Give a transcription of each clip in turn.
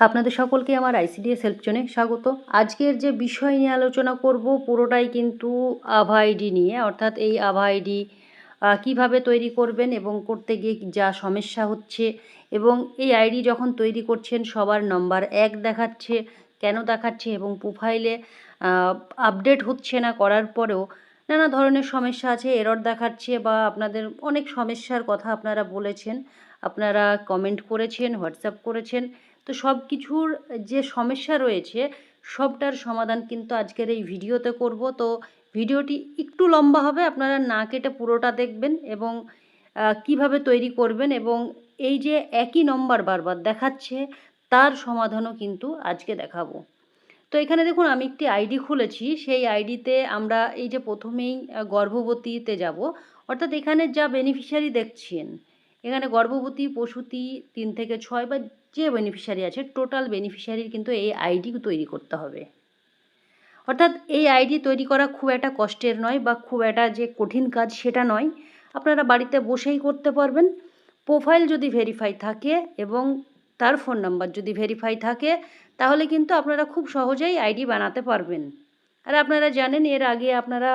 আপনাদের সকলকে আমার আইসিডিএস হেল্প জোনে স্বাগত। আজকের যে বিষয় নিয়ে আলোচনা করব পুরোটাই কিন্তু আভা আইডি নিয়ে, অর্থাৎ এই আভা আইডি কীভাবে তৈরি করবেন এবং করতে গিয়ে যা সমস্যা হচ্ছে, এবং এই আইডি যখন তৈরি করছেন সবার নম্বর 1 দেখাচ্ছে, কেন দেখাচ্ছে, এবং প্রোফাইলে আপডেট হচ্ছে না, করার পরেও নানা ধরনের সমস্যা আছে, এরর দেখাচ্ছে, বা আপনাদের অনেক সমস্যার কথা আপনারা বলেছেন, আপনারা কমেন্ট করেছেন, হোয়াটসঅ্যাপ করেছেন। তো সব কিছুর যে সমস্যা রয়েছে সবটার সমাধান কিন্তু আজকের এই ভিডিওতে করব। তো ভিডিওটি একটু লম্বা হবে, আপনারা না কেটে পুরোটা দেখবেন, এবং কিভাবে তৈরি করবেন, এবং এই যে একই নম্বর বারবার দেখাচ্ছে তার সমাধানও কিন্তু আজকে দেখাবো। তো এখানে দেখুন আমি একটি আইডি খুলেছি, সেই আইডিতে আমরা এই যে প্রথমেই গর্ভবতীতে যাব, অর্থাৎ এখানে যা বেনিফিশিয়ারি দেখছেন, এখানে গর্ভবতী, প্রসূতি, 3 থেকে 6 বা যে বেনিফিশিয়ারি আছে টোটাল বেনিফিশিয়ারির কিন্তু এই আইডি তৈরি করতে হবে। অর্থাৎ এই আইডি তৈরি করা খুব একটা কষ্টের নয়, বা খুব একটা যে কঠিন কাজ সেটা নয়, আপনারা বাড়িতে বসেই করতে পারবেন। প্রোফাইল যদি ভেরিফাই থাকে এবং তার ফোন নাম্বার যদি ভেরিফাই থাকে, তাহলে কিন্তু আপনারা খুব সহজেই আইডি বানাতে পারবেন। আর আপনারা জানেন এর আগে আপনারা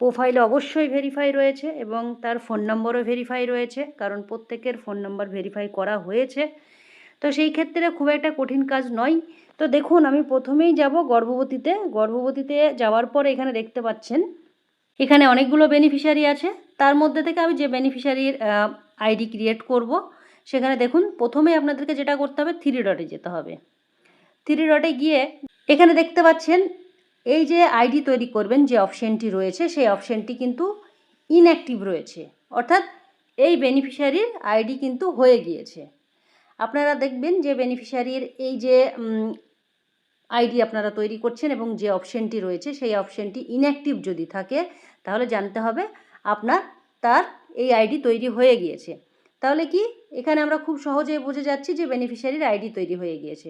প্রোফাইলে অবশ্যই ভেরিফাই রয়েছে এবং তার ফোন নম্বরও ভেরিফাই রয়েছে, কারণ প্রত্যেকের ফোন নাম্বার ভেরিফাই করা হয়েছে। তো সেই ক্ষেত্রে খুব একটা কঠিন কাজ নয়। তো দেখুন আমি প্রথমেই যাব গর্ভবতীতে যাওয়ার পরে এখানে দেখতে পাচ্ছেন এখানে অনেকগুলো বেনিফিশিয়ারি আছে, তার মধ্যে থেকে আমি যে বেনিফিশিয়ারির আইডি ক্রিয়েট করব, সেখানে দেখুন প্রথমেই আপনাদেরকে যেটা করতে হবে 3 ডটে যেতে হবে। 3 ডটে গিয়ে এখানে দেখতে পাচ্ছেন এই যে আইডি তৈরি করবেন যে অপশানটি রয়েছে, সেই অপশানটি কিন্তু ইনঅ্যাক্টিভ রয়েছে, অর্থাৎ এই বেনিফিশিয়ারির আইডি কিন্তু হয়ে গিয়েছে। আপনারা দেখবেন যে বেনিফিশিয়ারির এই যে আইডি আপনারা তৈরি করছেন এবং যে অপশানটি রয়েছে সেই অপশানটি ইনঅ্যাক্টিভ যদি থাকে, তাহলে জানতে হবে তার এই আইডি তৈরি হয়ে গিয়েছে। তাহলে কি এখানে আমরা খুব সহজেই বুঝে যাচ্ছি যে বেনিফিশিয়ারির আইডি তৈরি হয়ে গিয়েছে।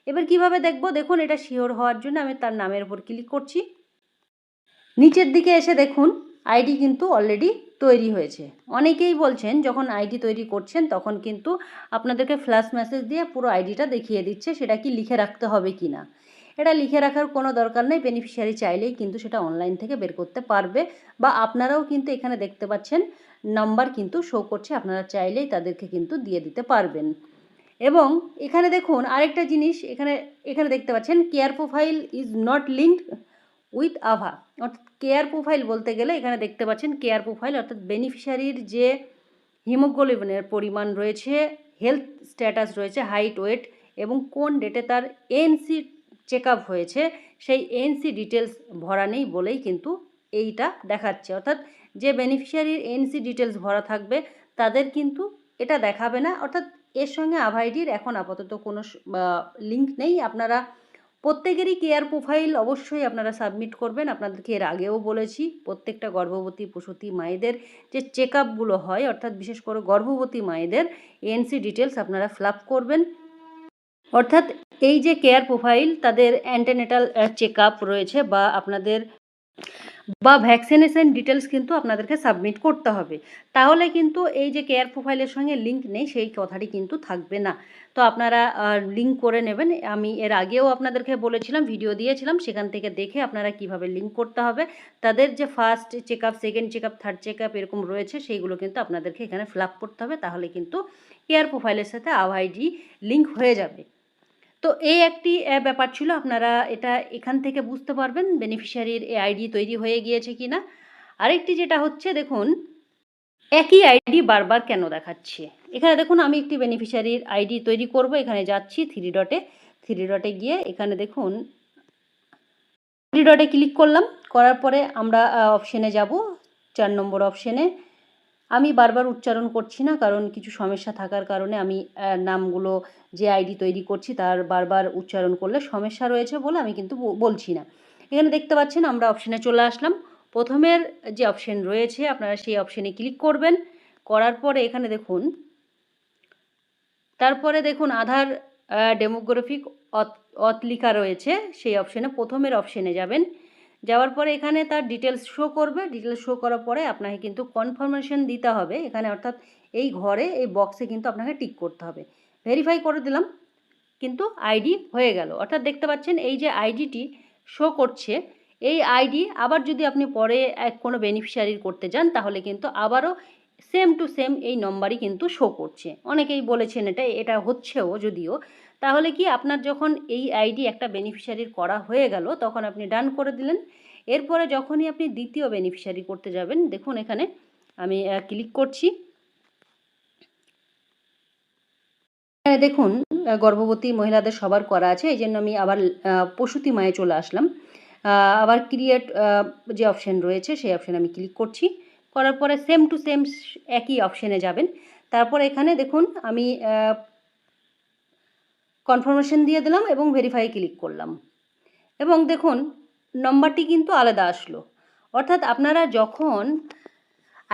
এবার কিভাবে দেখব, দেখুন এটা শিওর হওয়ার জন্য আমি তার নামের উপর ক্লিক করছি। নিচের দিকে এসে দেখুন আইডি কিন্তু অলরেডি তৈরি হয়েছে। অনেকেই বলছেন যখন আইডি তৈরি করছেন তখন কিন্তু আপনাদেরকে ফ্ল্যাশ মেসেজ দিয়ে পুরো আইডিটা দেখিয়ে দিচ্ছে, সেটা কি লিখে রাখতে হবে কি না। এটা লিখে রাখার কোনো দরকার নেই, বেনিফিশিয়ারি চাইলেই কিন্তু সেটা অনলাইন থেকে বের করতে পারবে, বা আপনারাও কিন্তু এখানে দেখতে পাচ্ছেন নাম্বার কিন্তু শো করছে, আপনারা চাইলেই তাদেরকে কিন্তু দিয়ে দিতে পারবেন। এবং এখানে দেখুন আরেকটা জিনিস, এখানে দেখতে পাচ্ছেন care profile is not linked with আভা, অর্থাৎ কেয়ার প্রোফাইল বলতে গেলে এখানে দেখতে পাচ্ছেন কেয়ার প্রোফাইল, অর্থাৎ বেনিফিশিয়ারির যে হিমোগ্লোবিনের পরিমাণ রয়েছে, হেলথ স্ট্যাটাস রয়েছে, হাইট, ওয়েট, এবং কোন ডেটে তার এএনসি চেক আপ হয়েছে, সেই এএনসি ডিটেলস ভরা নেই বলেই কিন্তু এইটা দেখাচ্ছে। অর্থাৎ যে বেনিফিশিয়ারির এএনসি ডিটেলস ভরা থাকবে তাদের কিন্তু এটা দেখাবে না। অর্থাৎ এর সঙ্গে আভা আইডির এখন আপাতত কোনো লিঙ্ক নেই। আপনারা প্রত্যেকেরই কেয়ার প্রোফাইল অবশ্যই আপনারা সাবমিট করবেন। আপনাদেরকে এর আগেও বলেছি, প্রত্যেকটা গর্ভবতী প্রসূতি মায়েদের যে চেক আপগুলো হয়, অর্থাৎ বিশেষ করে গর্ভবতী মায়েদের এএনসি ডিটেলস আপনারা ফিল আপ করবেন। অর্থাৎ এই যে কেয়ার প্রোফাইল, তাদের অ্যান্টেনেটাল চেক আপ রয়েছে বা আপনাদের ভ্যাকসিনেশন ডিটেলস কিন্তু আপনাদেরকে সাবমিট করতে হবে, তাহলে কিন্তু এই যে কেয়ার প্রোফাইলের সঙ্গে লিঙ্ক নেই সেই কথাটি কিন্তু থাকবে না। তো আপনারা লিঙ্ক করে নেবেন। আমি এর আগেও আপনাদেরকে বলেছিলাম, ভিডিও দিয়েছিলাম, সেখান থেকে দেখে আপনারা কিভাবে লিঙ্ক করতে হবে। তাদের যে first check up, second check up, third check up এরকম রয়েছে, সেইগুলো কিন্তু আপনাদেরকে এখানে ফিল আপ করতে হবে, তাহলে কিন্তু কেয়ার প্রোফাইলের সাথে আভা আইডি লিঙ্ক হয়ে যাবে। তো এই একটি ব্যাপার ছিল, আপনারা এটা এখান থেকে বুঝতে পারবেন বেনিফিশিয়ারির আইডি তৈরি হয়ে গিয়েছে কি না। আরেকটি যেটা হচ্ছে, দেখুন একই আইডি বারবার কেন দেখাচ্ছে। এখানে দেখুন আমি একটি বেনিফিশিয়ারির আইডি তৈরি করব, এখানে যাচ্ছি 3 ডটে গিয়ে এখানে দেখুন 3 ডটে ক্লিক করলাম, করার পরে আমরা অপশানে যাব, 4 নম্বর অপশানে। আমি বারবার উচ্চারণ করছি না, কারণ কিছু সমস্যা থাকার কারণে আমি নামগুলো যে আইডি তৈরি করছি তার বারবার উচ্চারণ করলে সমস্যা রয়েছে বলে আমি কিন্তু বলছি না। এখানে দেখতে পাচ্ছেন আমরা অপশানে চলে আসলাম। প্রথমের যে অপশান রয়েছে আপনারা সেই অপশানে ক্লিক করবেন, করার পরে এখানে দেখুন, তারপরে দেখুন আধার ডেমোগ্রাফিক অথ লেখা রয়েছে, সেই অপশানে প্রথমের অপশানে যাবেন। যাওয়ার পরে এখানে তার ডিটেলস শো করবে, ডিটেলস শো করার পরে আপনাকে কিন্তু কনফার্মেশন দিতে হবে এখানে, অর্থাৎ এই ঘরে এই বক্সে কিন্তু আপনাকে টিক করতে হবে। ভেরিফাই করে দিলাম, কিন্তু আইডি হয়ে গেল। অর্থাৎ দেখতে পাচ্ছেন এই যে আইডিটি শো করছে, এই আইডি আবার যদি আপনি পরে কোনো বেনিফিশিয়ারির করতে যান তাহলে কিন্তু আবারও সেম টু সেম এই নম্বরই কিন্তু শো করছে। অনেকেই বলেছেন এটা হচ্ছেও যদিও। তাহলে কি আপনার যখন এই আইডি একটা বেনিফিশিয়ারির করা হয়ে গেল তখন আপনি ডান করে দিলেন। এরপরে যখনই আপনি দ্বিতীয় বেনিফিশিয়ারি করতে যাবেন, দেখুন এখানে আমি ক্লিক করছি। দেখুন গর্ভবতী মহিলাদের সবার করা আছে, এই জন্য আমি আবার প্রসূতি মায়ে চলে আসলাম। আবার ক্রিয়েট যে অপশান রয়েছে সেই অপশানে আমি ক্লিক করছি। করার পরে সেম টু সেম একই অপশানে যাবেন। তারপর এখানে দেখুন আমি কনফার্মেশন দিয়ে দিলাম এবং ভেরিফাই ক্লিক করলাম এবং দেখুন নম্বরটি কিন্তু আলাদা আসলো। অর্থাৎ আপনারা যখন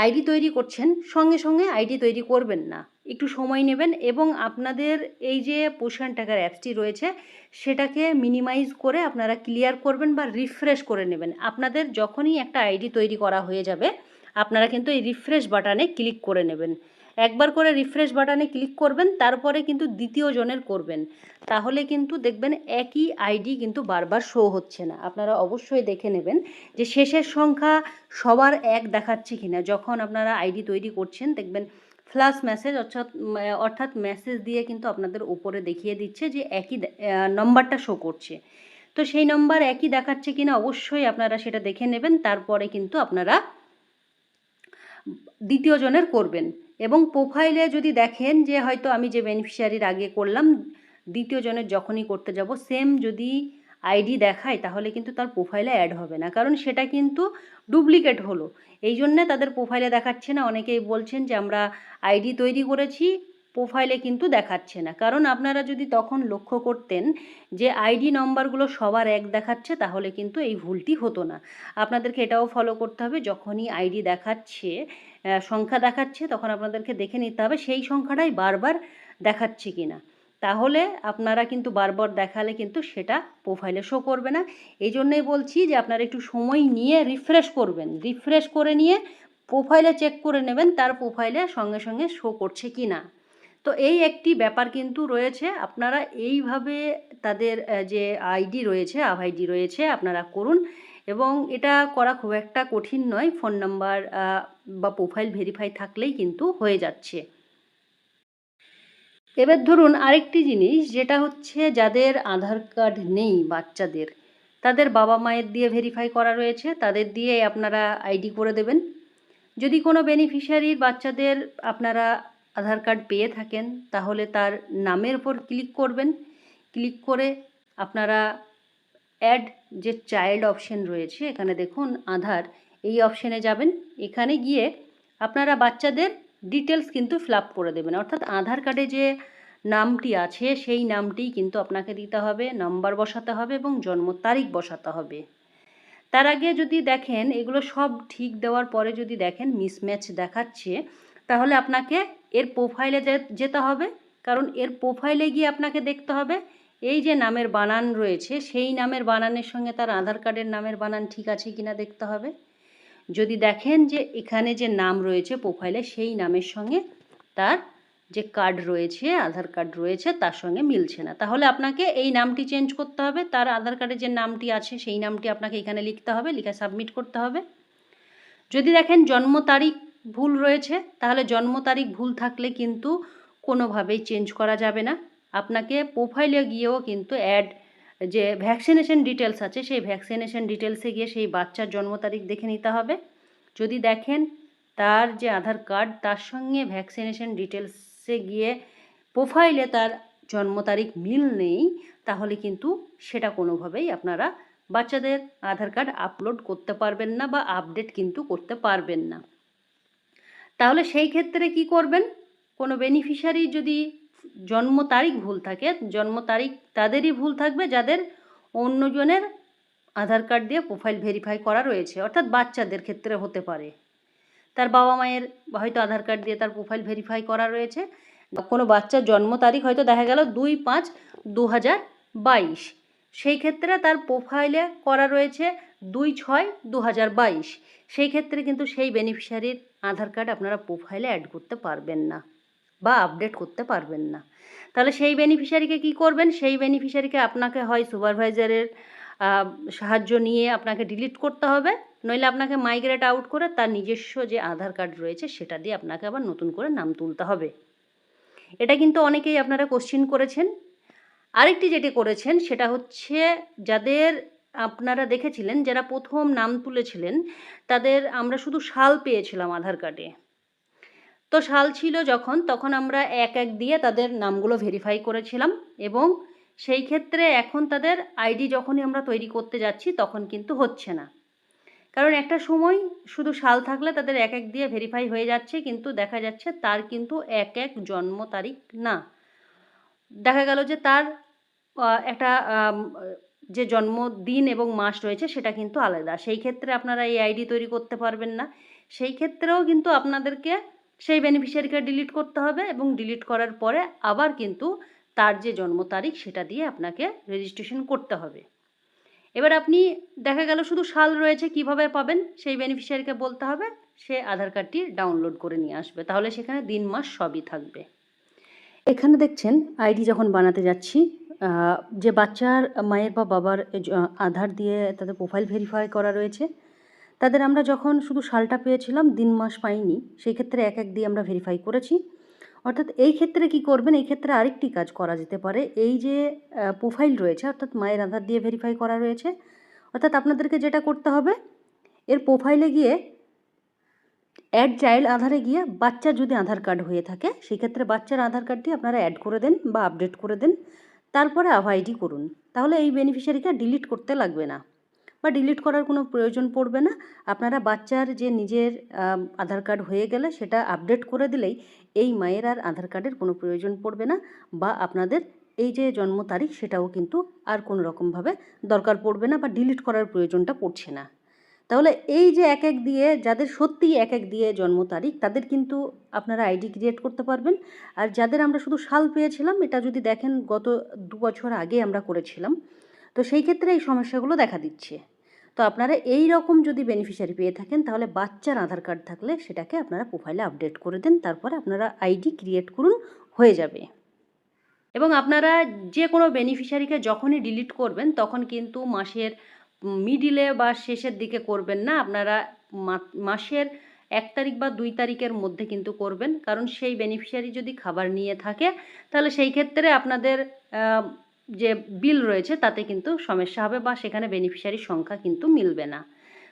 আইডি তৈরি করছেন সঙ্গে সঙ্গে আইডি তৈরি করবেন না, একটু সময় নেবেন এবং আপনাদের এই যে পোষণ ট্র্যাকার অ্যাপসটি রয়েছে সেটাকে মিনিমাইজ করে আপনারা ক্লিয়ার করবেন বা রিফ্রেশ করে নেবেন। আপনাদের যখনই একটা আইডি তৈরি করা হয়ে যাবে আপনারা কিন্তু এই রিফ্রেশ বাটনে ক্লিক করে নেবেন। একবার করে রিফ্রেশ বাটনে ক্লিক করবেন, তারপরে কিন্তু দ্বিতীয় জনের করবেন, তাহলে কিন্তু দেখবেন একই আইডি কিন্তু বারবার শো হচ্ছে না। আপনারা অবশ্যই দেখে নেবেন যে শেষের সংখ্যা সবার এক দেখাচ্ছে কিনা। যখন আপনারা আইডি তৈরি করছেন দেখবেন ফ্ল্যাশ মেসেজ অর্থাৎ মেসেজ দিয়ে কিন্তু আপনাদের উপরে দেখিয়ে দিচ্ছে যে একই নম্বরটা শো করছে। তো সেই নম্বর একই দেখাচ্ছে কিনা অবশ্যই আপনারা সেটা দেখে নেবেন, তারপরে কিন্তু আপনারা দ্বিতীয় জনের করবেন। এবং প্রোফাইলে যদি দেখেন যে হয়তো আমি যে বেনিফিশিয়ারির আগে করলাম দ্বিতীয় জনের যখনই করতে যাব সেম যদি আইডি দেখায় তাহলে কিন্তু তার প্রোফাইলে অ্যাড হবে না, কারণ সেটা কিন্তু ডুপ্লিকেট হলো। এই জন্যে তাদের প্রোফাইলে দেখাচ্ছে না। অনেকেই বলছেন যে আমরা আইডি তৈরি করেছি প্রোফাইলে কিন্তু দেখাচ্ছে না। কারণ আপনারা যদি তখন লক্ষ্য করতেন যে আইডি নম্বরগুলো সবার এক দেখাচ্ছে তাহলে কিন্তু এই ভুলটি হতো না। আপনাদেরকে এটাও ফলো করতে হবে, যখনই আইডি দেখাচ্ছে সংখ্যা দেখাচ্ছে তখন আপনাদেরকে দেখে নিতে হবে সেই সংখ্যাটাই বারবার দেখাচ্ছে কি না। তাহলে আপনারা কিন্তু বারবার দেখালে কিন্তু সেটা প্রোফাইলে শো করবে না। এই জন্যই বলছি যে আপনারা একটু সময় নিয়ে রিফ্রেশ করবেন, রিফ্রেশ করে নিয়ে প্রোফাইলে চেক করে নেবেন তার প্রোফাইলে সঙ্গে সঙ্গে শো করছে কি না। তো এই একটি ব্যাপার কিন্তু রয়েছে। আপনারা এইভাবে তাদের যে আইডি রয়েছে আইডি রয়েছে আপনারা করুন এবং এটা করা খুব একটা কঠিন নয়। ফোন নাম্বার বা প্রোফাইল ভেরিফাই থাকলেই কিন্তু হয়ে যাচ্ছে। এবার ধরুন আরেকটি জিনিস যেটা হচ্ছে যাদের আধার কার্ড নেই বাচ্চাদের, তাদের বাবা মায়ের দিয়ে ভেরিফাই করা রয়েছে, তাদের দিয়ে আপনারা আইডি করে দেবেন। যদি কোনো বেনিফিশিয়ারির বাচ্চাদের আপনারা আধার কার্ড পেয়ে থাকেন তাহলে তার নামের উপর ক্লিক করবেন। ক্লিক করে আপনারা অ্যাড যে চাইল্ড অপশন রয়েছে এখানে দেখুন আধার, এই অপশানে যাবেন। এখানে গিয়ে আপনারা বাচ্চাদের ডিটেলস কিন্তু ফিল আপ করে দেবেন। অর্থাৎ আধার কার্ডে যে নামটি আছে সেই নামটিই কিন্তু আপনাকে দিতে হবে, নাম্বার বসাতে হবে এবং জন্ম তারিখ বসাতে হবে। তার আগে যদি দেখেন এগুলো সব ঠিক দেওয়ার পরে যদি দেখেন মিসম্যাচ দেখাচ্ছে তাহলে আপনাকে এর প্রোফাইলে যেতে হবে। কারণ এর প্রোফাইলে গিয়ে আপনাকে দেখতে হবে এই যে নামের বানান রয়েছে সেই নামের বানানের সঙ্গে তার আধার কার্ডের নামের বানান ঠিক আছে কিনা দেখতে হবে। যদি দেখেন যে এখানে যে নাম রয়েছে প্রোফাইলে সেই নামের সঙ্গে তার যে কার্ড রয়েছে আধার কার্ড রয়েছে তার সঙ্গে মিলছে না, তাহলে আপনাকে এই নামটি চেঞ্জ করতে হবে। তার আধার কার্ডে যে নামটি আছে সেই নামটি আপনাকে এখানে লিখতে হবে, লিখে সাবমিট করতে হবে। যদি দেখেন জন্ম তারিখ ভুল রয়েছে তাহলে জন্ম তারিখ ভুল থাকলে কিন্তু কোনোভাবেই চেঞ্জ করা যাবে না। আপনাকে প্রোফাইলে গিয়েও কিন্তু অ্যাড যে ভ্যাকসিনেশন ডিটেলস আছে সেই ভ্যাকসিনেশন ডিটেলসে গিয়ে সেই বাচ্চার জন্ম তারিখ দেখে নিতে হবে। যদি দেখেন তার যে আধার কার্ড তার সঙ্গে ভ্যাকসিনেশন ডিটেলসে গিয়ে প্রোফাইলে তার জন্ম তারিখ মিল নেই তাহলে কিন্তু সেটা কোনোভাবেই আপনারা বাচ্চাদের আধার কার্ড আপলোড করতে পারবেন না বা আপডেট কিন্তু করতে পারবেন না। তাহলে সেই ক্ষেত্রে কি করবেন, কোনো বেনিফিশিয়ারি যদি জন্ম তারিখ ভুল থাকে, জন্ম তারিখ তাদেরই ভুল থাকবে যাদের অন্যজনের আধার কার্ড দিয়ে প্রোফাইল ভেরিফাই করা রয়েছে। অর্থাৎ বাচ্চাদের ক্ষেত্রে হতে পারে তার বাবা মায়ের হয়তো আধার কার্ড দিয়ে তার প্রোফাইল ভেরিফাই করা রয়েছে, কোনো বাচ্চার জন্ম তারিখ হয়তো দেখা গেল 2/5/2022, সেই ক্ষেত্রে তার প্রোফাইলে করা রয়েছে 2/6/2022। সেই ক্ষেত্রে কিন্তু সেই বেনিফিশিয়ারির আধার কার্ড আপনারা প্রোফাইলে অ্যাড করতে পারবেন না। বা আপডেট করতে পারবেন না। তাহলে সেই বেনিফিশিয়ারিকে কী করবেন? সেই বেনিফিশিয়ারিকে আপনাকে হয় সুপারভাইজারের সাহায্য নিয়ে আপনাকে ডিলিট করতে হবে, নইলে আপনাকে মাইগ্রেট আউট করে তার নিজস্ব যে আধার কার্ড রয়েছে সেটা দিয়ে আপনাকে আবার নতুন করে নাম তুলতে হবে। এটা কিন্তু অনেকেই আপনারা কোশ্চেন করেছেন। আরেকটি যেটি করেছেন সেটা হচ্ছে, যাদের আপনারা দেখেছিলেন যারা প্রথম নাম তুলেছিলেন তাদের আমরা শুধু সাল পেয়েছিলাম আধার কার্ডে। তো সাল ছিল যখন, তখন আমরা এক এক দিয়ে তাদের নামগুলো ভেরিফাই করেছিলাম, এবং সেই ক্ষেত্রে এখন তাদের আইডি যখনই আমরা তৈরি করতে যাচ্ছি তখন কিন্তু হচ্ছে না। কারণ একটা সময় শুধু সাল থাকলে তাদের এক এক দিয়ে ভেরিফাই হয়ে যাচ্ছে, কিন্তু দেখা যাচ্ছে তার কিন্তু এক এক জন্ম তারিখ না, দেখা গেল যে তার একটা যে জন্মদিন এবং মাস রয়েছে সেটা কিন্তু আলাদা। সেই ক্ষেত্রে আপনারা এই আইডি তৈরি করতে পারবেন না। সেই ক্ষেত্রেও কিন্তু আপনাদেরকে সেই বেনিফিশিয়ারিকে ডিলিট করতে হবে, এবং ডিলিট করার পরে আবার কিন্তু তার যে জন্ম তারিখ সেটা দিয়ে আপনাকে রেজিস্ট্রেশন করতে হবে। এবার আপনি দেখা গেল শুধু সাল রয়েছে, কিভাবে পাবেন? সেই বেনিফিশিয়ারিকে বলতে হবে সে আধার কার্ডটি ডাউনলোড করে নিয়ে আসবে, তাহলে সেখানে দিন মাস সবই থাকবে। এখানে দেখছেন আইডি যখন বানাতে যাচ্ছি, যে বাচ্চার মায়ের বা বাবার আধার দিয়ে তাদের প্রোফাইল ভেরিফাই করা রয়েছে, তাদের আমরা যখন শুধু সালটা পেয়েছিলাম, দিন মাস পাইনি, সেই ক্ষেত্রে এক এক দিয়ে আমরা ভেরিফাই করেছি। অর্থাৎ এই ক্ষেত্রে কি করবেন? এই ক্ষেত্রে আরেকটি কাজ করা যেতে পারে। এই যে প্রোফাইল রয়েছে, অর্থাৎ মায়ের আধার দিয়ে ভেরিফাই করা রয়েছে, অর্থাৎ আপনাদেরকে যেটা করতে হবে, এর প্রোফাইলে গিয়ে অ্যাড চাইল্ড আধারে গিয়ে বাচ্চার যদি আধার কার্ড হয়ে থাকে সেক্ষেত্রে বাচ্চার আধার কার্ডটি আপনারা অ্যাড করে দেন বা আপডেট করে দেন, তারপরে আইডি করুন। তাহলে এই বেনিফিশিয়ারিকে ডিলিট করতে লাগবে না বা ডিলিট করার কোনো প্রয়োজন পড়বে না। আপনারা বাচ্চার যে নিজের আধার কার্ড হয়ে গেলে সেটা আপডেট করে দিলেই এই মায়ের আর আধার কার্ডের কোনো প্রয়োজন পড়বে না, বা আপনাদের এই যে জন্ম তারিখ সেটাও কিন্তু আর কোনো রকমভাবে দরকার পড়বে না বা ডিলিট করার প্রয়োজনটা পড়ছে না। তাহলে এই যে এক এক দিয়ে যাদের সত্যিই এক এক দিয়ে জন্ম তারিখ, তাদের কিন্তু আপনারা আইডি ক্রিয়েট করতে পারবেন। আর যাদের আমরা শুধু সাল পেয়েছিলাম, এটা যদি দেখেন গত 2 বছর আগে আমরা করেছিলাম, তো সেই ক্ষেত্রে এই সমস্যাগুলো দেখা দিচ্ছে। তো আপনারা এই রকম যদি বেনিফিশিয়ারি পেয়ে থাকেন, তাহলে বাচ্চার আধার কার্ড থাকলে সেটাকে আপনারা প্রোফাইলে আপডেট করে দেন, তারপরে আপনারা আইডি ক্রিয়েট করুন, হয়ে যাবে। এবং আপনারা যে কোনো বেনিফিশিয়ারিকে যখনই ডিলিট করবেন তখন কিন্তু মাসের মিডিলে বা শেষের দিকে করবেন না, আপনারা মাসের 1 তারিখ বা 2 তারিখের মধ্যে কিন্তু করবেন। কারণ সেই বেনিফিশিয়ারি যদি খাবার নিয়ে থাকে তাহলে সেই ক্ষেত্রে আপনাদের যে বিল রয়েছে তাতে কিন্তু সমস্যা হবে, বা সেখানে বেনিফিশিয়ারির সংখ্যা কিন্তু মিলবে না।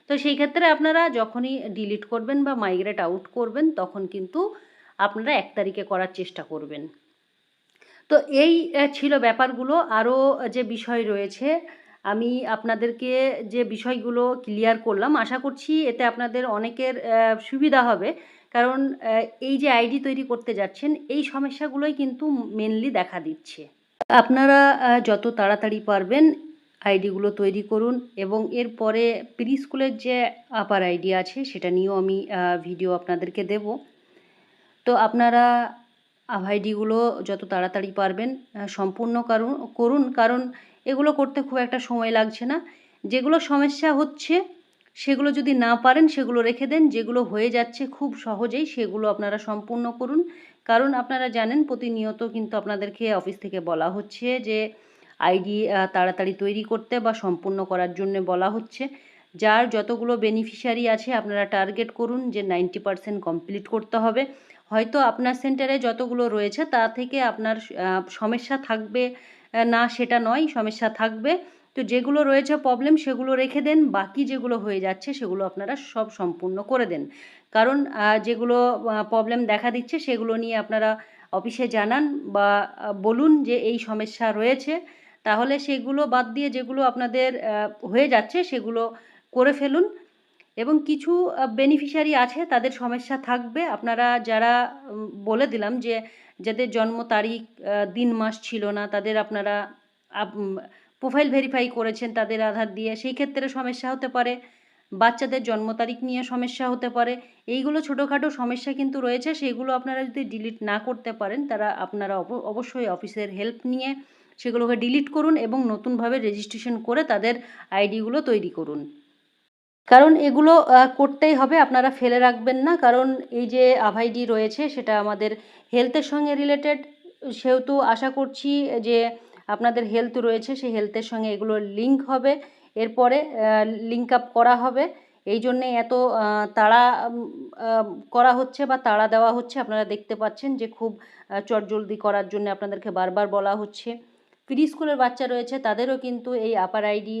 তো সেই ক্ষেত্রে আপনারা যখনই ডিলিট করবেন বা মাইগ্রেট আউট করবেন তখন কিন্তু আপনারা 1 তারিখে করার চেষ্টা করবেন। তো এই ছিল ব্যাপারগুলো। আরও যে বিষয় রয়েছে, আমি আপনাদেরকে যে বিষয়গুলো ক্লিয়ার করলাম, আশা করছি এতে আপনাদের অনেকের সুবিধা হবে। কারণ এই যে আইডি তৈরি করতে যাচ্ছেন, এই সমস্যাগুলোই কিন্তু মেনলি দেখা দিচ্ছে। আপনারা যত তাড়াতাড়ি পারবেন আইডিগুলো তৈরি করুন, এবং এরপরে প্রি স্কুলের যে আপার আইডি আছে সেটা নিয়েও আমি ভিডিও আপনাদেরকে দেব। তো আপনারা আইডিগুলো যত তাড়াতাড়ি পারবেন সম্পূর্ণ করুন, কারণ এগুলো করতে খুব একটা সময় লাগছে না। যেগুলো সমস্যা হচ্ছে সেগুলো যদি না পারেন সেগুলো রেখে দেন, যেগুলো হয়ে যাচ্ছে খুব সহজেই সেগুলো আপনারা সম্পূর্ণ করুন। কারণ আপনারা জানেন প্রতিনিয়ত কিন্তু আপনাদেরকে অফিস থেকে বলা হচ্ছে যে আইডি তাড়াতাড়ি তৈরি করতে বা সম্পূর্ণ করার জন্য বলা হচ্ছে। যার যতগুলো বেনিফিশিয়ারি আছে আপনারা টার্গেট করুন যে 90% কমপ্লিট করতে হবে। হয়তো আপনার সেন্টারে যতগুলো রয়েছে তা থেকে আপনার সমস্যা থাকবে না সেটা নয়, সমস্যা থাকবে। তো যেগুলো রয়েছে প্রবলেম সেগুলো রেখে দেন, বাকি যেগুলো হয়ে যাচ্ছে সেগুলো আপনারা সব সম্পূর্ণ করে দেন। কারণ যেগুলো প্রবলেম দেখা দিচ্ছে সেগুলো নিয়ে আপনারা অফিসে জানান বা বলুন যে এই সমস্যা রয়েছে, তাহলে সেগুলো বাদ দিয়ে যেগুলো আপনাদের হয়ে যাচ্ছে সেগুলো করে ফেলুন। এবং কিছু বেনিফিশিয়ারি আছে তাদের সমস্যা থাকবে, আপনারা যারা বলে দিলাম যে যাদের জন্ম তারিখ দিন মাস ছিল না তাদের আপনারা প্রোফাইল ভেরিফাই করেছেন তাদের আধার দিয়ে, সেই ক্ষেত্রে সমস্যা হতে পারে। বাচ্চাদের জন্ম তারিখ নিয়ে সমস্যা হতে পারে। এইগুলো ছোটোখাটো সমস্যা কিন্তু রয়েছে, সেগুলো আপনারা যদি ডিলিট না করতে পারেন তারা আপনারা অবশ্যই অফিসের হেল্প নিয়ে সেগুলোকে ডিলিট করুন এবং নতুনভাবে রেজিস্ট্রেশন করে তাদের আইডিগুলো তৈরি করুন। কারণ এগুলো করতেই হবে, আপনারা ফেলে রাখবেন না। কারণ এই যে আভাইডি রয়েছে সেটা আমাদের হেলথের সঙ্গে রিলেটেড, সেহেতু আশা করছি যে আপনাদের হেলথ রয়েছে, সেই হেলথের সঙ্গে এগুলো লিঙ্ক হবে, এরপরে লিঙ্ক আপ করা হবে। এই জন্যে এত তাড়া করা হচ্ছে বা তাড়া দেওয়া হচ্ছে। আপনারা দেখতে পাচ্ছেন যে খুব চটজলদি করার জন্য আপনাদেরকে বারবার বলা হচ্ছে। প্রি স্কুলের বাচ্চা রয়েছে, তাদেরও কিন্তু এই আপার আইডি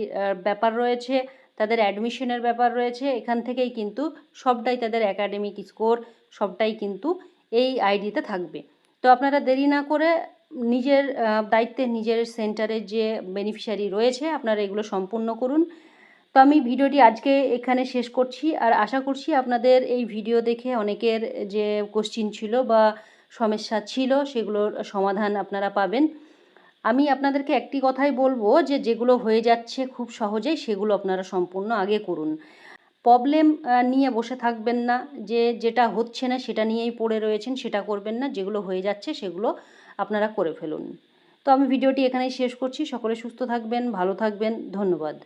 ব্যাপার রয়েছে, তাদের অ্যাডমিশনের ব্যাপার রয়েছে। এখান থেকেই কিন্তু সবটাই তাদের একাডেমিক স্কোর সবটাই কিন্তু এই আইডিতে থাকবে। তো আপনারা দেরি না করে নিজের দায়িত্বে নিজের সেন্টারের যে বেনিফিশিয়ারি রয়েছে আপনারা এগুলো সম্পূর্ণ করুন। তো আমি ভিডিওটি আজকে এখানে শেষ করছি, আর আশা করছি আপনাদের এই ভিডিও দেখে অনেকের যে কোশ্চিন ছিল বা সমস্যা ছিল সেগুলোর সমাধান আপনারা পাবেন। আমি আপনাদেরকে একটি কথাই বলবো যে যেগুলো হয়ে যাচ্ছে খুব সহজেই সেগুলো আপনারা সম্পূর্ণ আগে করুন। প্রবলেম নিয়ে বসে থাকবেন না, যে যেটা হচ্ছে না সেটা নিয়েই পড়ে রয়েছেন সেটা করবেন না, যেগুলো হয়ে যাচ্ছে সেগুলো আপনারা করে ফেলুন। তো আমি ভিডিওটি এখানেই শেষ করছি। সকলে সুস্থ থাকবেন, ভালো থাকবেন, ধন্যবাদ।